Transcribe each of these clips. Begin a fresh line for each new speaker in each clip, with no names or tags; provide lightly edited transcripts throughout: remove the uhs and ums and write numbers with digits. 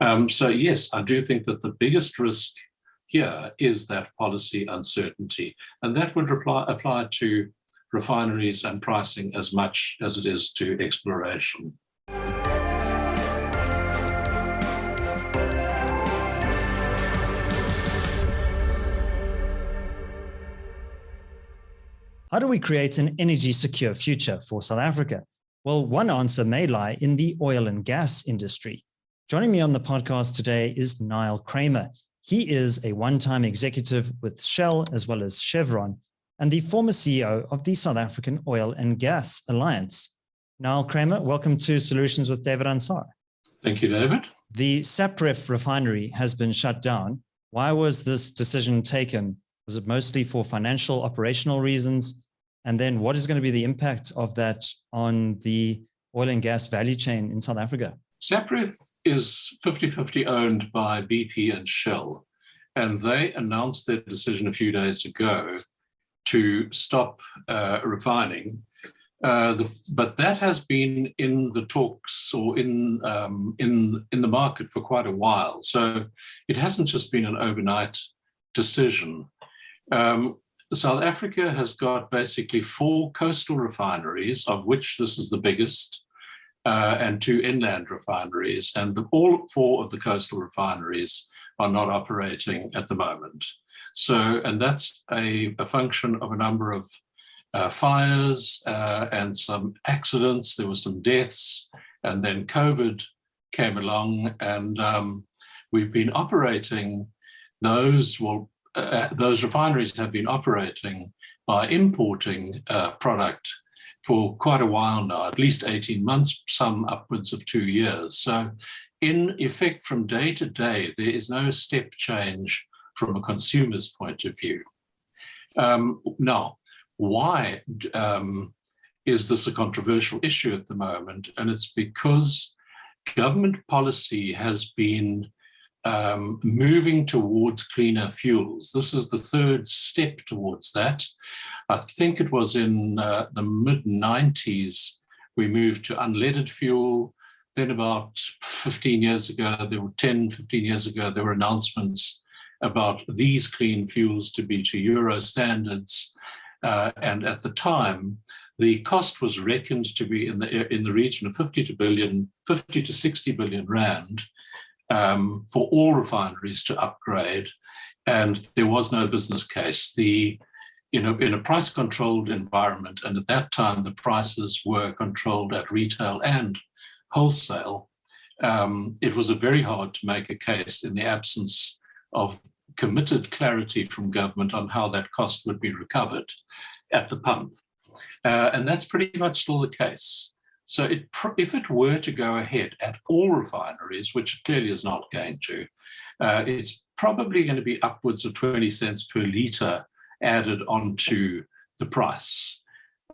So yes, I do think that the biggest risk here is that policy uncertainty, and that would apply to refineries and pricing as much as it is to exploration.
How do we create an energy secure future for South Africa? Well, one answer may lie in the oil and gas industry. Joining me on the podcast today is Niall Kramer. He is a one-time executive with Shell as well as Chevron and the former CEO of the South African Oil and Gas Alliance. Niall Kramer, welcome to Solutions with David Ansara.
Thank you, David.
The Sapref refinery has been shut down. Why was this decision taken? Was it mostly for financial, operational reasons? And then what is going to be the impact of that on the oil and gas value chain in South Africa?
Sapref is 50-50 owned by BP and Shell, and they announced their decision a few days ago to stop refining. But that has been in the talks or in the market for quite a while. So it hasn't just been an overnight decision. South Africa has got basically 4 coastal refineries, of which this is the biggest, and 2 inland refineries. And all 4 of the coastal refineries are not operating at the moment. So, and that's a function of a number of fires and some accidents. There were some deaths, and then COVID came along, and we've been operating those. Well, those refineries have been operating by importing product for quite a while now, at least 18 months, some upwards of 2 years. So in effect, from day to day, there is no step change from a consumer's point of view. Now, why is this a controversial issue at the moment? And it's because government policy has been moving towards cleaner fuels. This is the 3rd step towards that. I think it was in the mid-90s we moved to unleaded fuel. Then about 15 years ago, 15 years ago, there were announcements about these clean fuels to be to Euro standards. And at the time, the cost was reckoned to be in the region of 50 to 60 billion rand. For all refineries to upgrade, and there was no business case. In a price-controlled environment, and at that time the prices were controlled at retail and wholesale, it was very hard to make a case in the absence of committed clarity from government on how that cost would be recovered at the pump. And that's pretty much still the case. So if it were to go ahead at all refineries, which it clearly is not going to, it's probably going to be upwards of 20 cents per litre added onto the price.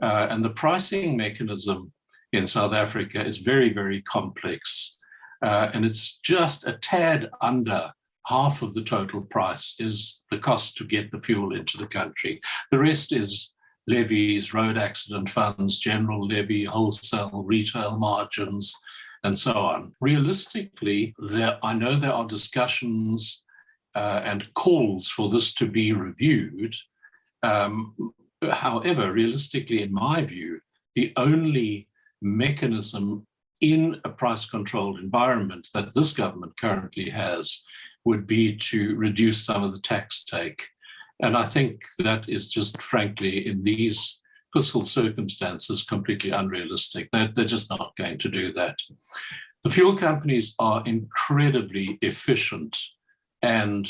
And the pricing mechanism in South Africa is very, very complex. And it's just a tad under half of the total price is the cost to get the fuel into the country. The rest is levies, road accident funds, general levy, wholesale, retail margins, and so on. Realistically, I know there are discussions and calls for this to be reviewed. However, realistically, in my view, the only mechanism in a price-controlled environment that this government currently has would be to reduce some of the tax take. And I think that is just, frankly, in these fiscal circumstances, completely unrealistic. They're just not going to do that. The fuel companies are incredibly efficient and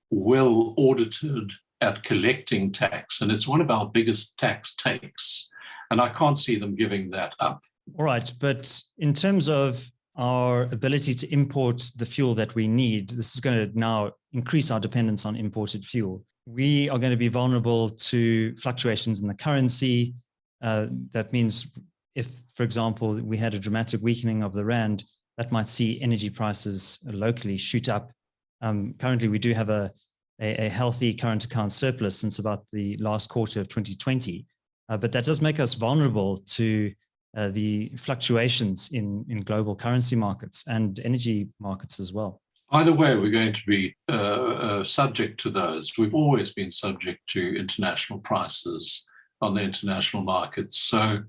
well audited at collecting tax, and it's one of our biggest tax takes. And I can't see them giving that up.
All right, but in terms of our ability to import the fuel that we need, this is going to now increase our dependence on imported fuel. We are going to be vulnerable to fluctuations in the currency. That means if, for example, we had a dramatic weakening of the rand, that might see energy prices locally shoot up. Currently, we do have a healthy current account surplus since about the last quarter of 2020, but that does make us vulnerable to the fluctuations in global currency markets and energy markets as well?
Either way, we're going to be subject to those. We've always been subject to international prices on the international markets. So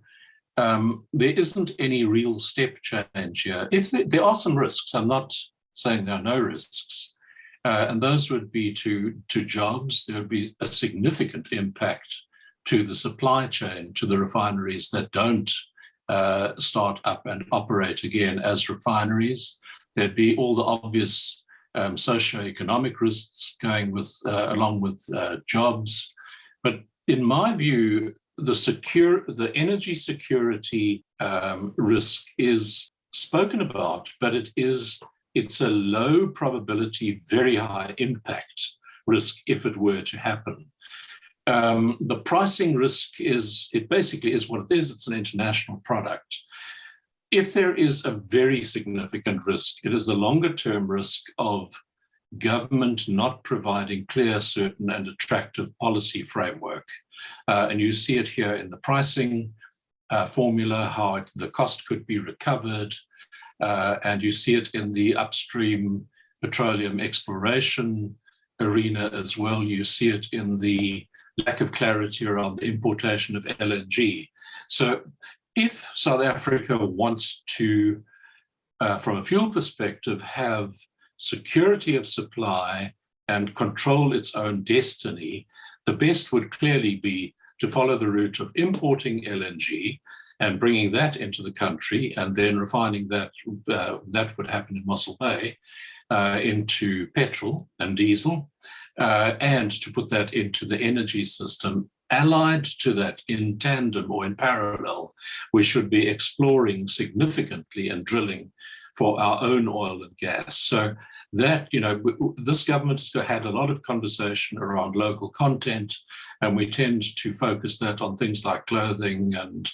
there isn't any real step change here. If there are some risks, I'm not saying there are no risks, and those would be to jobs. There would be a significant impact to the supply chain, to the refineries that don't start up and operate again as refineries. There'd be all the obvious socioeconomic risks going with along with jobs. But in my view, the energy security risk is spoken about, but it's a low probability, very high impact risk if it were to happen. The pricing risk it basically is what it is. It's an international product. If there is a very significant risk, it is the longer term risk of government not providing clear, certain, and attractive policy framework. And you see it here in the pricing formula, how the cost could be recovered. And you see it in the upstream petroleum exploration arena as well. You see it in the lack of clarity around the importation of LNG. So if South Africa wants to, from a fuel perspective, have security of supply and control its own destiny, the best would clearly be to follow the route of importing LNG and bringing that into the country, and then refining that, that would happen in Mossel Bay, into petrol and diesel, and to put that into the energy system. Allied to that, in tandem or in parallel, we should be exploring significantly and drilling for our own oil and gas. So that, this government has had a lot of conversation around local content, and we tend to focus that on things like clothing and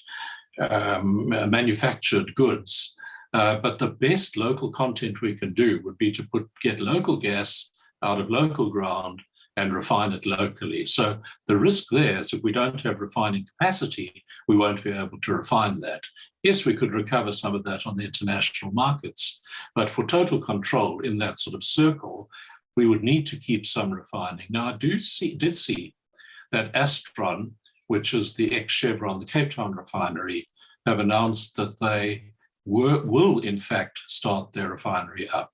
manufactured goods. But the best local content we can do would be to get local gas out of local ground and refine it locally. So the risk there is if we don't have refining capacity, we won't be able to refine that. Yes, we could recover some of that on the international markets, but for total control in that sort of circle, we would need to keep some refining. Now, I did see that Astron, which is the ex-Chevron, the Cape Town refinery, have announced that they will in fact start their refinery up.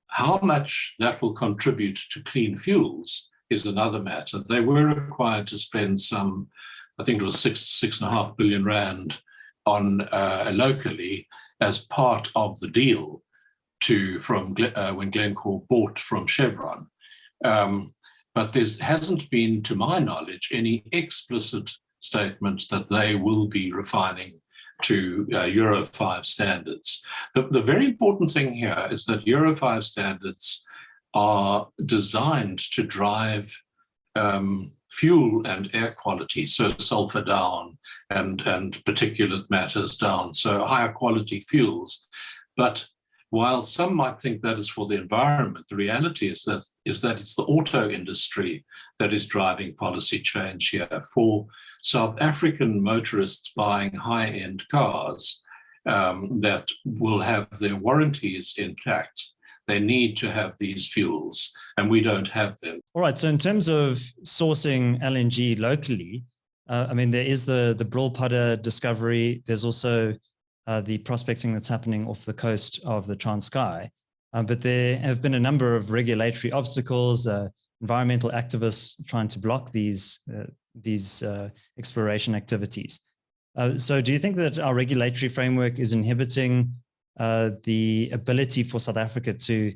How much that will contribute to clean fuels is another matter. They were required to spend some, I think it was 6.5 billion rand on locally as part of the deal when Glencore bought from Chevron. But there hasn't been, to my knowledge, any explicit statement that they will be refining to Euro 5 standards. The very important thing here is that Euro 5 standards are designed to drive fuel and air quality, so sulfur down and particulate matters down, so higher quality fuels. But while some might think that is for the environment, the reality is that it's the auto industry that is driving policy change here. For South African motorists buying high-end cars that will have their warranties intact, they need to have these fuels, and we don't have them.
All right. So in terms of sourcing LNG locally, there is the Brulpadda discovery. There's also the prospecting that's happening off the coast of the Transkei. But there have been a number of regulatory obstacles, environmental activists trying to block these exploration activities. So do you think that our regulatory framework is inhibiting the ability for South Africa to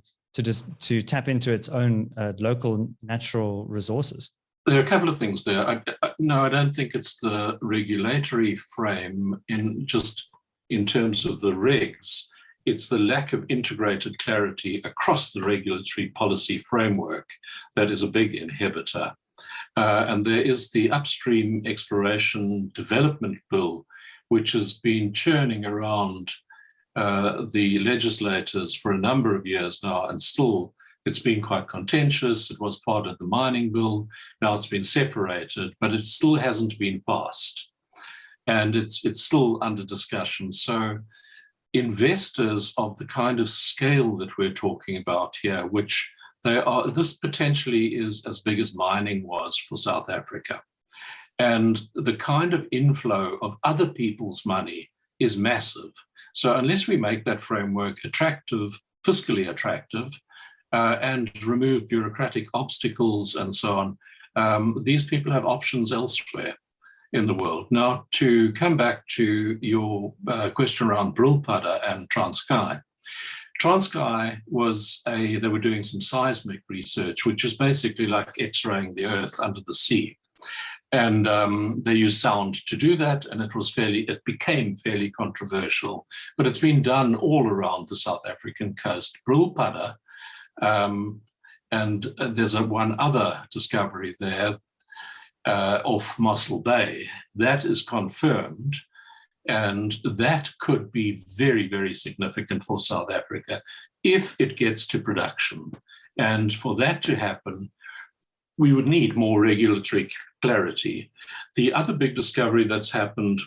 tap into its own local natural resources?
There are a couple of things there. No, I don't think it's the regulatory frame in terms of the regs. It's the lack of integrated clarity across the regulatory policy framework that is a big inhibitor. And there is the upstream exploration development bill, which has been churning around the legislators for a number of years now, and still it's been quite contentious. It was part of the mining bill. Now it's been separated, but it still hasn't been passed. and it's still under discussion. So investors of the kind of scale that we're talking about here, which this potentially is as big as mining was for South Africa. And the kind of inflow of other people's money is massive. So unless we make that framework attractive, fiscally attractive, and remove bureaucratic obstacles and so on, these people have options elsewhere in the world. Now, to come back to your question around Brulpadda and Transkei. Transkei they were doing some seismic research, which is basically like X-raying the earth under the sea. And they used sound to do that, and it became fairly controversial. But it's been done all around the South African coast. Brulpadda, and there's one other discovery there off Mossel Bay that is confirmed, and that could be very, very significant for South Africa if it gets to production. And for that to happen, we would need more regulatory clarity. The other big discovery that's happened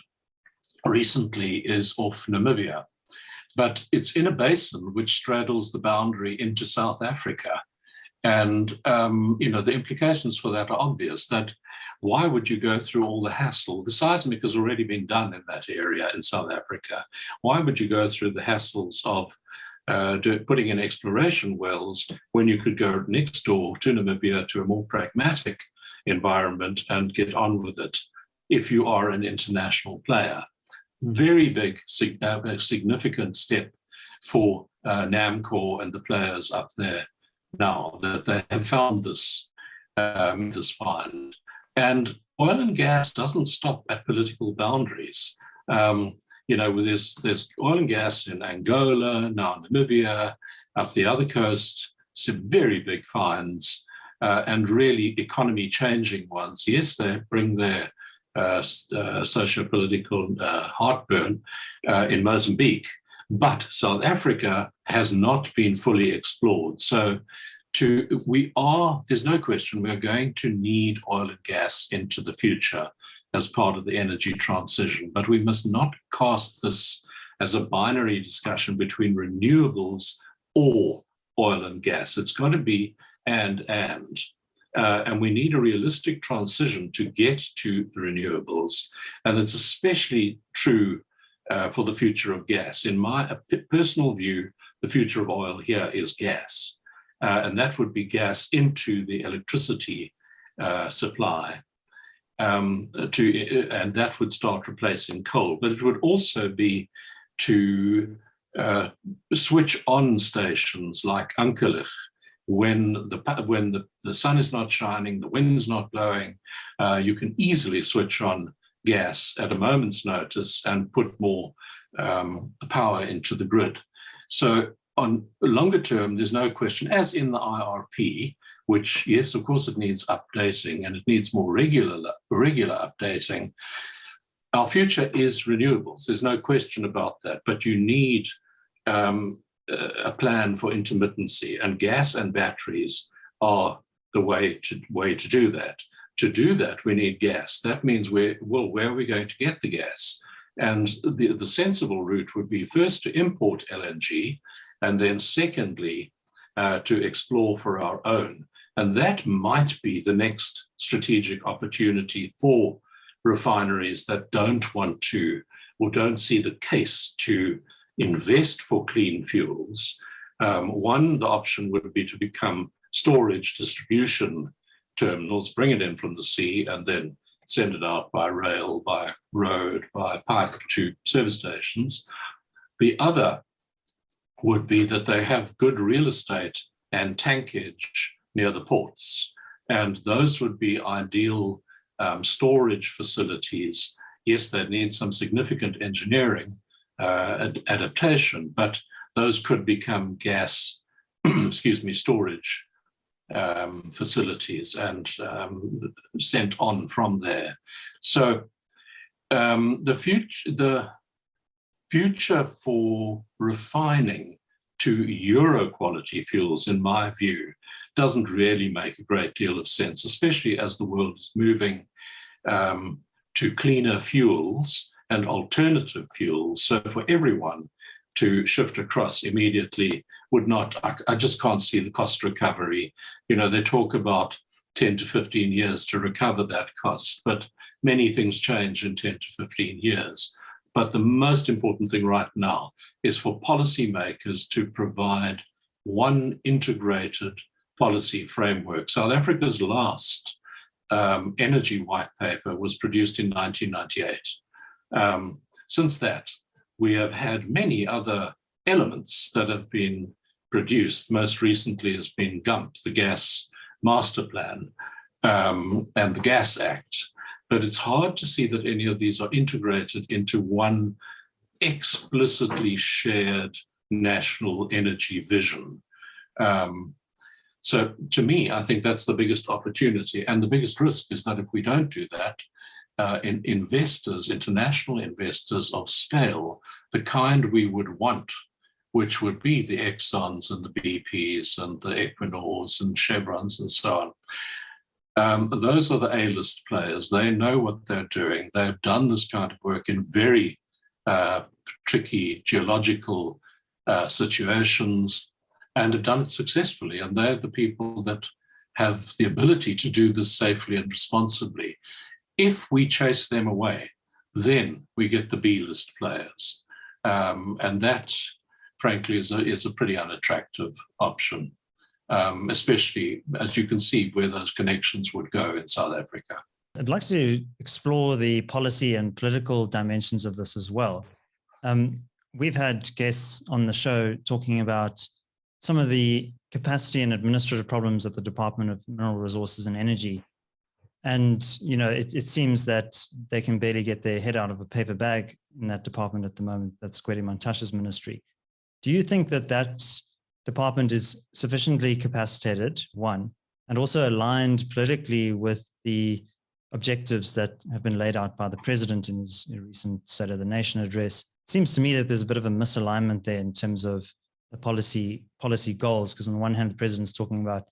recently is off Namibia, but it's in a basin which straddles the boundary into South Africa. And the implications for that are obvious, that why would you go through all the hassle? The seismic has already been done in that area in South Africa. Why would you go through the hassles of putting in exploration wells when you could go next door to Namibia to a more pragmatic environment and get on with it if you are an international player? Very big, significant step for NAMCOR and the players up there now that they have found this find. And oil and gas doesn't stop at political boundaries. There's oil and gas in Angola, now Namibia, up the other coast, some very big finds, and really economy-changing ones. Yes, they bring their socio-political heartburn in Mozambique, but South Africa has not been fully explored. So there's no question we're going to need oil and gas into the future as part of the energy transition, but we must not cast this as a binary discussion between renewables or oil and gas. It's got to be and we need a realistic transition to get to the renewables, and it's especially true for the future of gas. In my personal view, the future of oil here is gas, and that would be gas into the electricity supply, and that would start replacing coal. But it would also be to switch on stations like Ankelich when the sun is not shining, the wind's not blowing. You can easily switch on gas at a moment's notice and put more power into the grid. So on longer term, there's no question, as in the IRP, which, yes, of course, it needs updating and it needs more regular updating. Our future is renewables. There's no question about that, but you need a plan for intermittency, and gas and batteries are the way to do that. To do that, we need gas. That means where are we going to get the gas? And the sensible route would be first to import LNG, and then secondly, to explore for our own. And that might be the next strategic opportunity for refineries that don't want to or don't see the case to invest for clean fuels. The option would be to become storage distribution terminals, bring it in from the sea, and then send it out by rail, by road, by pipe to service stations. The other would be that they have good real estate and tankage near the ports, and those would be ideal storage facilities. Yes, they need some significant engineering adaptation, but those could become gas, storage facilities and sent on from there. So the future for refining to Euro quality fuels, in my view, doesn't really make a great deal of sense, especially as the world is moving to cleaner fuels and alternative fuels. So for everyone to shift across immediately would not, I just can't see the cost recovery. They talk about 10 to 15 years to recover that cost, but many things change in 10 to 15 years. But the most important thing right now is for policymakers to provide one integrated policy framework. South Africa's last energy white paper was produced in 1998. Since that, we have had many other elements that have been produced. Most recently has been GUMP, the Gas Master Plan, and the Gas Act. But it's hard to see that any of these are integrated into one explicitly shared national energy vision. So to me, I think that's the biggest opportunity. And the biggest risk is that if we don't do that, investors, international investors of scale, the kind we would want, which would be the Exxons and the BPs and the Equinors and Chevrons and so on. Those are the A-list players. They know what they're doing. They've done this kind of work in very tricky geological situations and have done it successfully. And they're the people that have the ability to do this safely and responsibly. If we chase them away, then we get the B-list players. And that, frankly, is a pretty unattractive option, especially, as you can see, where those connections would go in South Africa.
I'd like to explore the policy and political dimensions of this as well. We've had guests on the show talking about some of the capacity and administrative problems at the Department of Mineral Resources and Energy. And, it seems that they can barely get their head out of a paper bag in that department at the moment. That's Gwede Mantashe's ministry. Do you think that that department is sufficiently capacitated, one, and also aligned politically with the objectives that have been laid out by the president in his recent State of the Nation address? It seems to me that there's a bit of a misalignment there in terms of the policy goals, because on the one hand, the president's talking about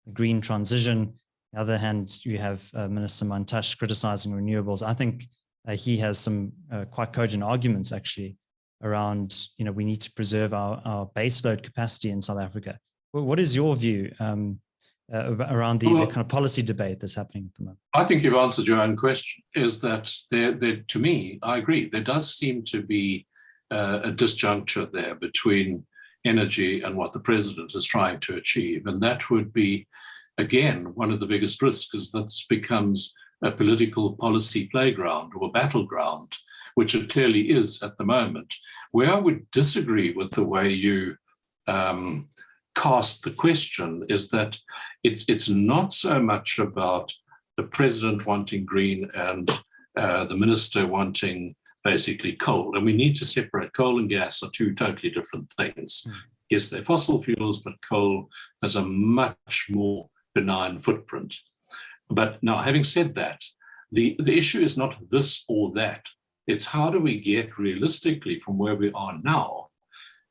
the green transition. On the other hand, you have Minister Mantashe criticizing renewables. I think he has some quite cogent arguments actually around, we need to preserve our baseload capacity in South Africa. What is your view around the kind of policy debate that's happening at the moment?
I think you've answered your own question, is that there, to me, I agree, there does seem to be a disjuncture there between energy and what the president is trying to achieve. And that would be, again, one of the biggest risks, is that this becomes a political policy playground or battleground, which it clearly is at the moment. Where I would disagree with the way you cast the question is that it's not so much about the president wanting green and the minister wanting basically coal. And we need to separate. Coal and gas are two totally different things. Yes, they're fossil fuels, but coal has a much more benign footprint. But now, having said that, the issue is not this or that. It's how do we get realistically from where we are now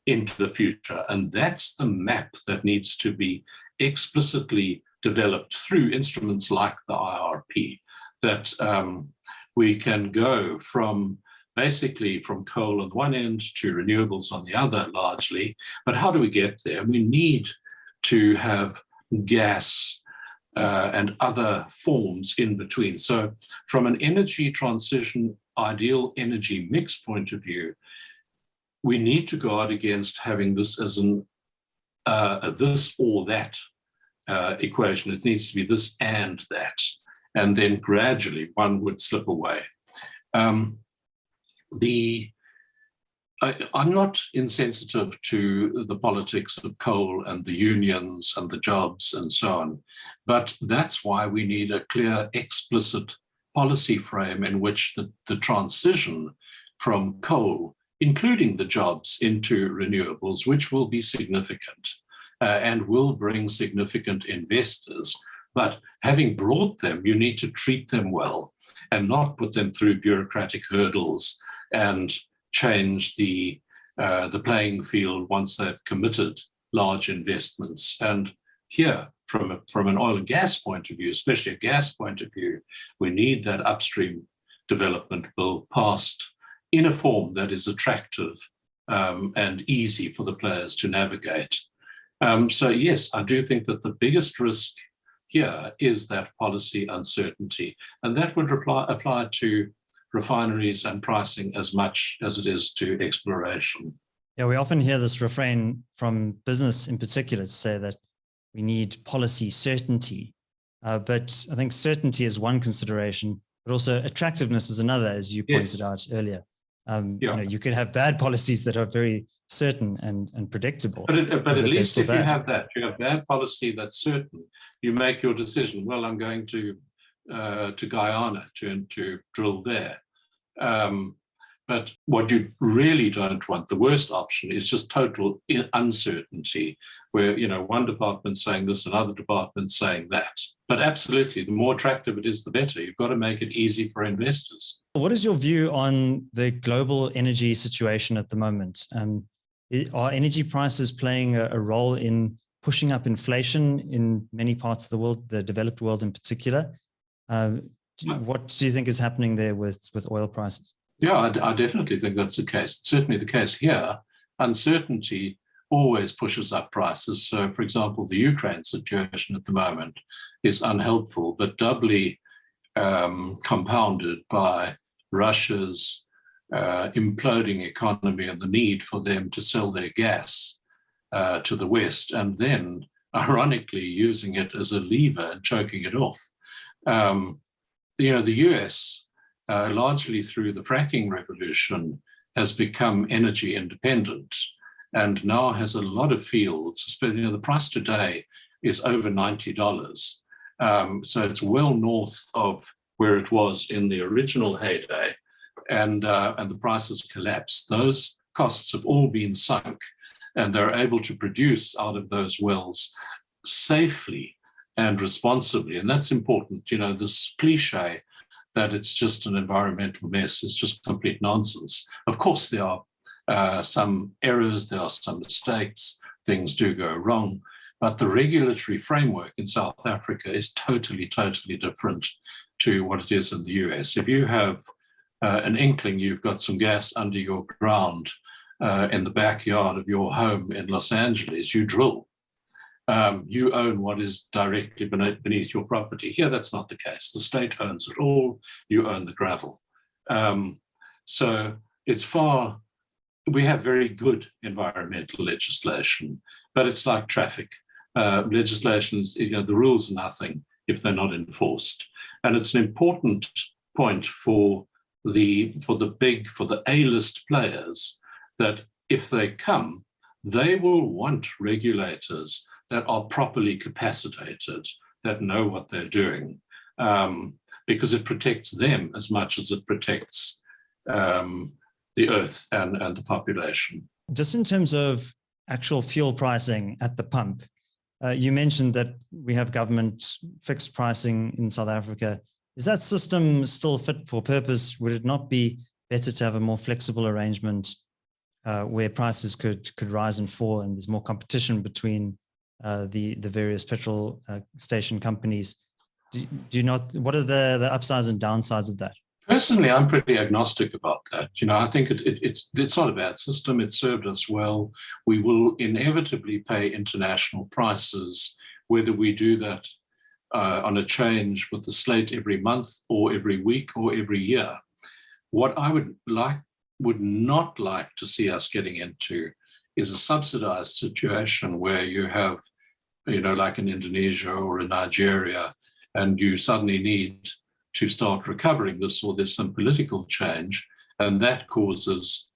into the future? And that's the map that needs to be explicitly developed through instruments like the IRP, that we can go from basically from coal on one end to renewables on the other largely. But how do we get there? We need to have gas and other forms in between. So from an energy transition, ideal energy mix point of view, we need to guard against having this as a this or that equation. It needs to be this and that. And then gradually one would slip away. I'm not insensitive to the politics of coal and the unions and the jobs and so on, but that's why we need a clear, explicit policy frame in which the transition from coal, including the jobs, into renewables, which will be significant and will bring significant investors. But having brought them, you need to treat them well and not put them through bureaucratic hurdles and change the playing field once they've committed large investments. And here, from an oil and gas point of view, especially a gas point of view, we need that upstream development bill passed in a form that is attractive and easy for the players to navigate. So yes, I do think that the biggest risk here is that policy uncertainty, and that would apply to refineries and pricing as much as it is to exploration.
Yeah, we often hear this refrain from business in particular to say that we need policy certainty. But I think certainty is one consideration, but also attractiveness is another, as you pointed out earlier. You could have bad policies that are very certain and predictable.
But at least if you have that, you have bad policy that's certain, you make your decision. Well, I'm going to Guyana to drill there. But what you really don't want, the worst option, is just total uncertainty, where one department's saying this, another department's saying that. But absolutely, the more attractive it is, the better. You've got to make it easy for investors.
What is your view on the global energy situation at the moment? Are energy prices playing a role in pushing up inflation in many parts of the world, the developed world in particular? What do you think is happening there with oil prices?
Yeah, I definitely think that's the case. It's certainly the case here. Uncertainty always pushes up prices. So, for example, the Ukraine situation at the moment is unhelpful, but doubly compounded by Russia's imploding economy and the need for them to sell their gas to the West, and then, ironically, using it as a lever and choking it off. The US, largely through the fracking revolution, has become energy independent and now has a lot of fields. The price today is over $90. So it's well north of where it was in the original heyday, and the prices collapsed. Those costs have all been sunk, and they're able to produce out of those wells safely and responsibly. And that's important. This cliche that it's just an environmental mess is just complete nonsense. Of course, there are some errors, there are some mistakes, things do go wrong, but the regulatory framework in South Africa is totally, totally different to what it is in the US. If you have an inkling you've got some gas under your ground in the backyard of your home in Los Angeles, you drill. You own what is directly beneath your property. Here, that's not the case. The state owns it all. You own the gravel. So we have very good environmental legislation, but it's like traffic. Legislations, the rules are nothing if they're not enforced. And it's an important point for the A-list players that if they come, they will want regulators that are properly capacitated, that know what they're doing, because it protects them as much as it protects the earth and the population.
Just in terms of actual fuel pricing at the pump, you mentioned that we have government fixed pricing in South Africa. Is that system still fit for purpose? Would it not be better to have a more flexible arrangement where prices could rise and fall, and there's more competition between the various petrol station companies? What are the upsides and downsides of that?
Personally, I'm pretty agnostic about that. I think it's not a bad system. It's served us well. We will inevitably pay international prices, whether we do that on a change with the slate every month or every week or every year. What I would not like to see us getting into is a subsidized situation where you have, like in Indonesia or in Nigeria, and you suddenly need to start recovering this, or there's some political change, and that causes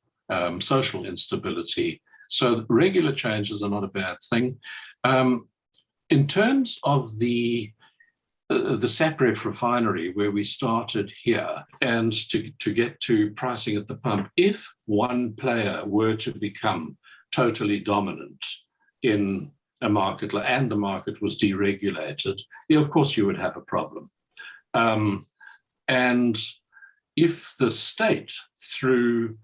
social instability. So regular changes are not a bad thing. In terms of the Sapref refinery, where we started here, and to get to pricing at the pump, if one player were to become totally dominant in a market and the market was deregulated, of course you would have a problem. And if the state, through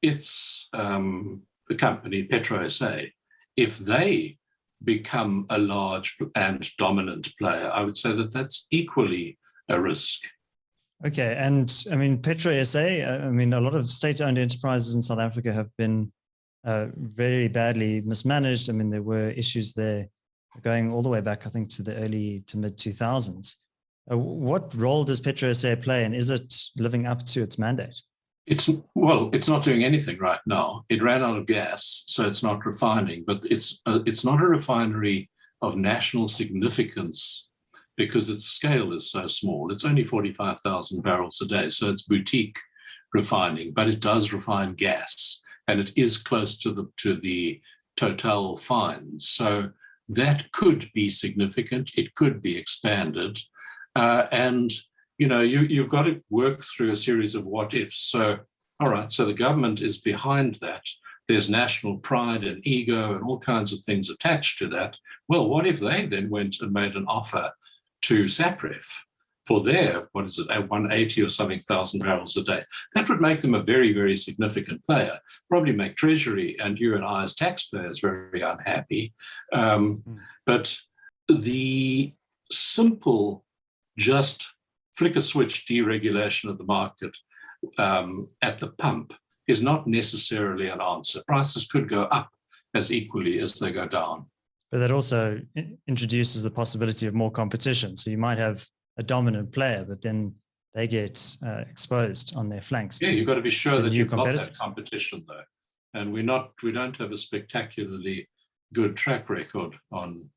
its company, PetroSA, if they become a large and dominant player, I would say that that's equally a risk.
Okay, and I mean, PetroSA, I mean, a lot of state-owned enterprises in South Africa have been very badly mismanaged. I mean, there were issues there going all the way back, I think, to the early to mid 2000s. What role does PetroSA play, and is it living up to its mandate?
It's not doing anything right now. It ran out of gas, so it's not refining, but it's not a refinery of national significance because its scale is so small. It's only 45,000 barrels a day, so it's boutique refining, but it does refine gas, and it is close to the Total finds. So that could be significant. It could be expanded, and you've got to work through a series of what ifs. So, all right, so the government is behind that. There's national pride and ego and all kinds of things attached to that. Well, what if they then went and made an offer to Sapref for their, 180 or something thousand barrels a day? That would make them a very, very significant player, probably make Treasury and you and I as taxpayers very unhappy. But the simple, just flick a switch deregulation of the market at the pump is not necessarily an answer. Prices could go up as equally as they go down.
But that also introduces the possibility of more competition. So you might have a dominant player, but then they get exposed on their flanks.
Yeah, you've got to be sure that you've got that competition, though. And we don't have a spectacularly good track record on,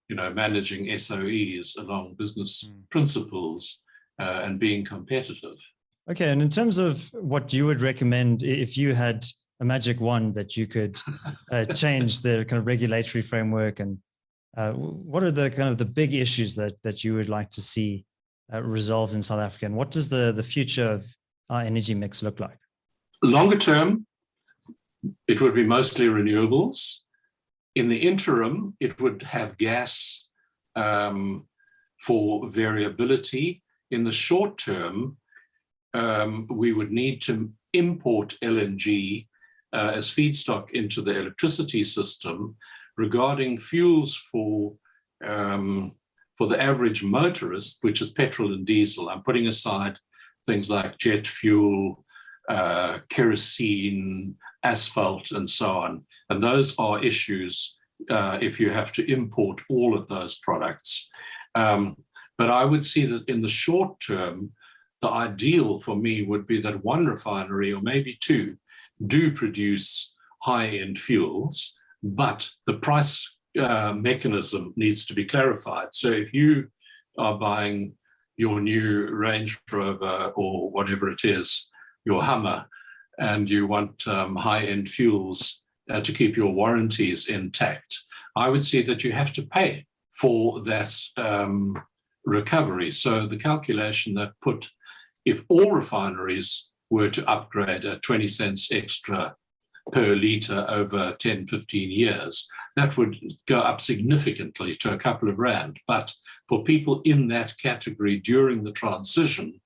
managing SOEs along business principles and being competitive. Okay,
and in terms of what you would recommend, if you had a magic wand that you could change the kind of regulatory framework, and what are the kind of the big issues that you would like to see resolved in South Africa, and what does the future of our energy mix look like?
Longer term, it would be mostly renewables. In the interim, it would have gas for variability. In the short term, we would need to import LNG as feedstock into the electricity system. Regarding fuels for the average motorist, which is petrol and diesel, I'm putting aside things like jet fuel, kerosene, asphalt, and so on. And those are issues if you have to import all of those products. But I would see that in the short term, the ideal for me would be that one refinery or maybe two do produce high-end fuels, but the price mechanism needs to be clarified. So if you are buying your new Range Rover or whatever it is, your Hummer, and you want high-end fuels to keep your warranties intact, I would see that you have to pay for that recovery. So the calculation that if all refineries were to upgrade at 20 cents extra per litre over 10, 15 years, that would go up significantly to a couple of rand. But for people in that category during the transition,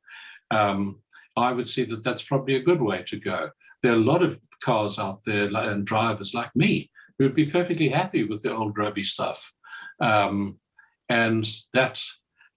I would see that that's probably a good way to go. There are a lot of cars out there and drivers like me who would be perfectly happy with the old grubby stuff. And that,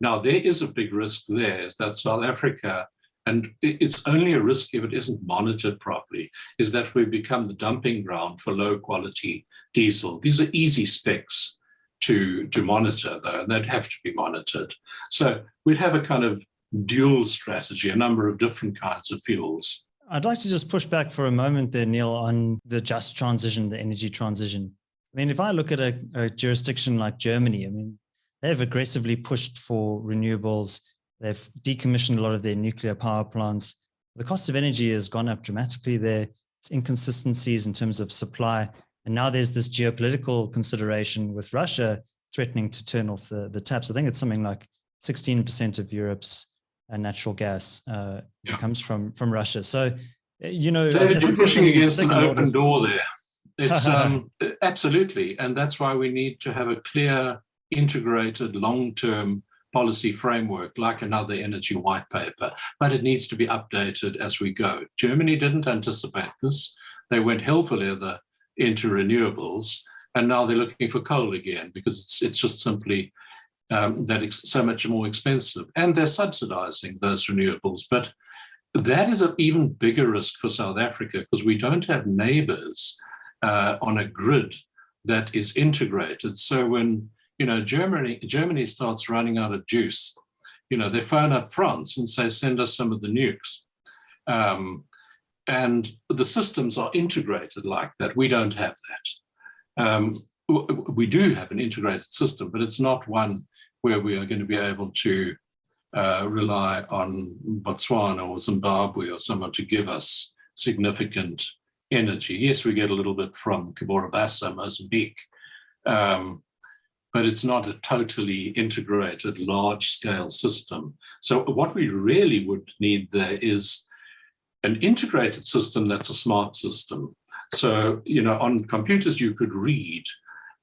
now there is a big risk there, is that South Africa, and it's only a risk if it isn't monitored properly, is that we become the dumping ground for low quality diesel. These are easy specs to monitor though, and they'd have to be monitored. So we'd have a kind of dual strategy, a number of different kinds of fuels.
I'd like to just push back for a moment there, Niall, on the just transition, the energy transition. I mean, if I look at a jurisdiction like Germany, I mean, they've aggressively pushed for renewables. They've decommissioned a lot of their nuclear power plants. The cost of energy has gone up dramatically there. It's inconsistencies in terms of supply. And now there's this geopolitical consideration with Russia threatening to turn off the taps. I think it's something like 16% of Europe's natural gas comes from Russia. So,
David, you're pushing against an open door there. It's absolutely. And that's why we need to have a clear, integrated, long-term policy framework like another energy white paper, but it needs to be updated as we go. Germany didn't anticipate this. They went hell for leather into renewables, and now they're looking for coal again because it's just simply that is so much more expensive. And they're subsidizing those renewables. But that is an even bigger risk for South Africa because we don't have neighbors on a grid that is integrated. So when Germany starts running out of juice, they phone up France and say, send us some of the nukes. And the systems are integrated like that. We don't have that. We do have an integrated system, but it's not one where we are going to be able to rely on Botswana or Zimbabwe or someone to give us significant energy. Yes, we get a little bit from Cabora Bassa, Mozambique, but it's not a totally integrated, large-scale system. So what we really would need there is an integrated system that's a smart system. So, on computers, you could read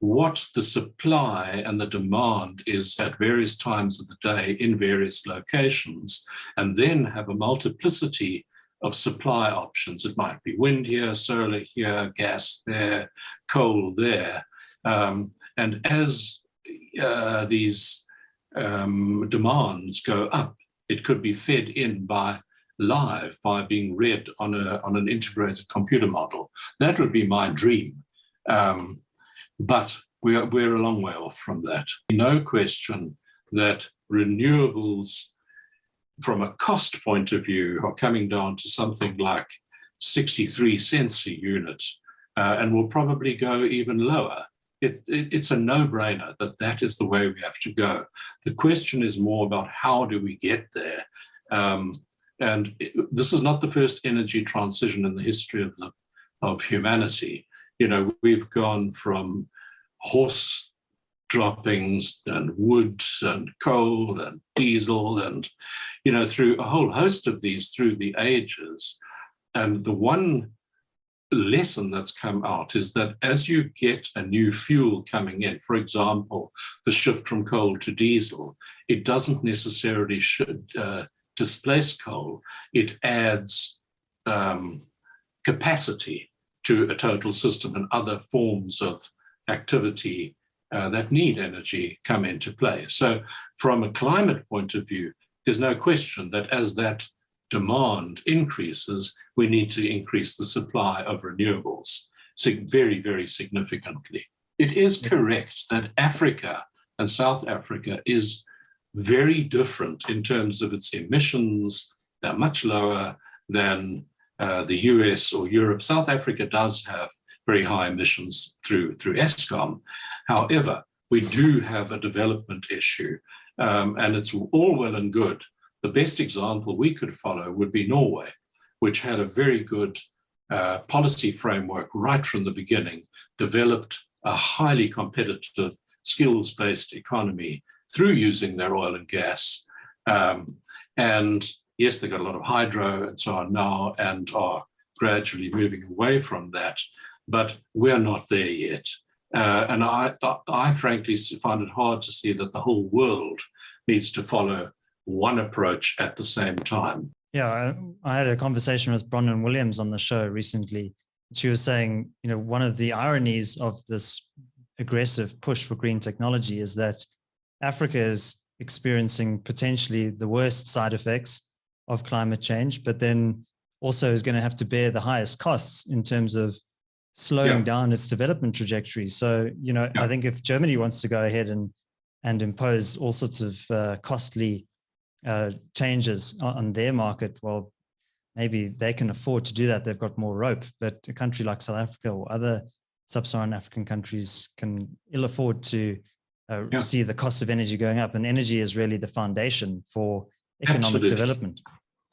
what the supply and the demand is at various times of the day in various locations, and then have a multiplicity of supply options. It might be wind here, solar here, gas there, coal there. And as these demands go up, it could be fed in by being read on an integrated computer model. That would be my dream. But we're a long way off from that. No question that renewables, from a cost point of view, are coming down to something like 63 cents a unit, and will probably go even lower. It's a no-brainer that is the way we have to go. The question is more about how do we get there? This is not the first energy transition in the history of humanity. We've gone from horse droppings and wood and coal and diesel and, through a whole host of these through the ages. And the one lesson that's come out is that as you get a new fuel coming in, for example, the shift from coal to diesel, it doesn't necessarily displace coal. It adds capacity to a total system, and other forms of activity that need energy come into play. So from a climate point of view, there's no question that as that demand increases, we need to increase the supply of renewables very, very significantly. It is correct that Africa and South Africa is very different in terms of its emissions. They're much lower than the US or Europe. South Africa does have very high emissions through Eskom. However, we do have a development issue, and it's all well and good. The best example we could follow would be Norway, which had a very good policy framework right from the beginning, developed a highly competitive, skills-based economy through using their oil and gas. And yes, they've got a lot of hydro and so on now, and are gradually moving away from that, but we're not there yet. And I frankly find it hard to see that the whole world needs to follow one approach at the same time.
Yeah, I had a conversation with Bronwyn Williams on the show recently. She was saying, one of the ironies of this aggressive push for green technology is that Africa is experiencing potentially the worst side effects of climate change, but then also is going to have to bear the highest costs in terms of slowing down its development trajectory. So, I think if Germany wants to go ahead and impose all sorts of costly changes on their market, well, maybe they can afford to do that. They've got more rope. But a country like South Africa or other sub-Saharan African countries can ill afford to see the cost of energy going up. And energy is really the foundation for economic development.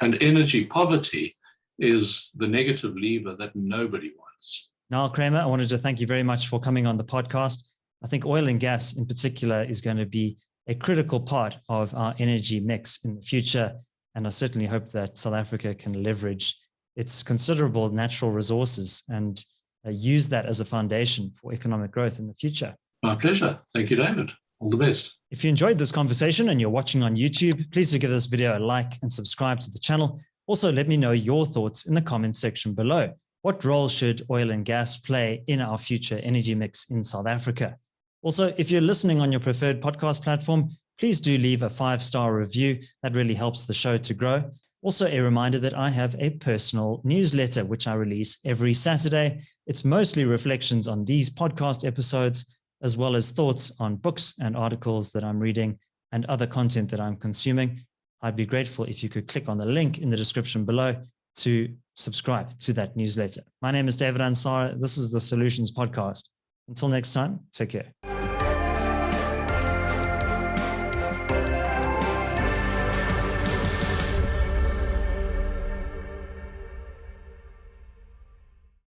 And energy poverty is the negative lever that nobody wants.
Niall Kramer, I wanted to thank you very much for coming on the podcast. I think oil and gas in particular is going to be a critical part of our energy mix in the future. And I certainly hope that South Africa can leverage its considerable natural resources and use that as a foundation for economic growth in the future.
My pleasure. Thank you, David. All the best.
If you enjoyed this conversation and you're watching on YouTube, please do give this video a like and subscribe to the channel. Also, let me know your thoughts in the comments section below. What role should oil and gas play in our future energy mix in South Africa? Also, if you're listening on your preferred podcast platform, please do leave a 5-star review. That really helps the show to grow. Also, a reminder that I have a personal newsletter, which I release every Saturday. It's mostly reflections on these podcast episodes, as well as thoughts on books and articles that I'm reading and other content that I'm consuming. I'd be grateful if you could click on the link in the description below to subscribe to that newsletter. My name is David Ansara. This is the Solutions Podcast. Until next time, take care.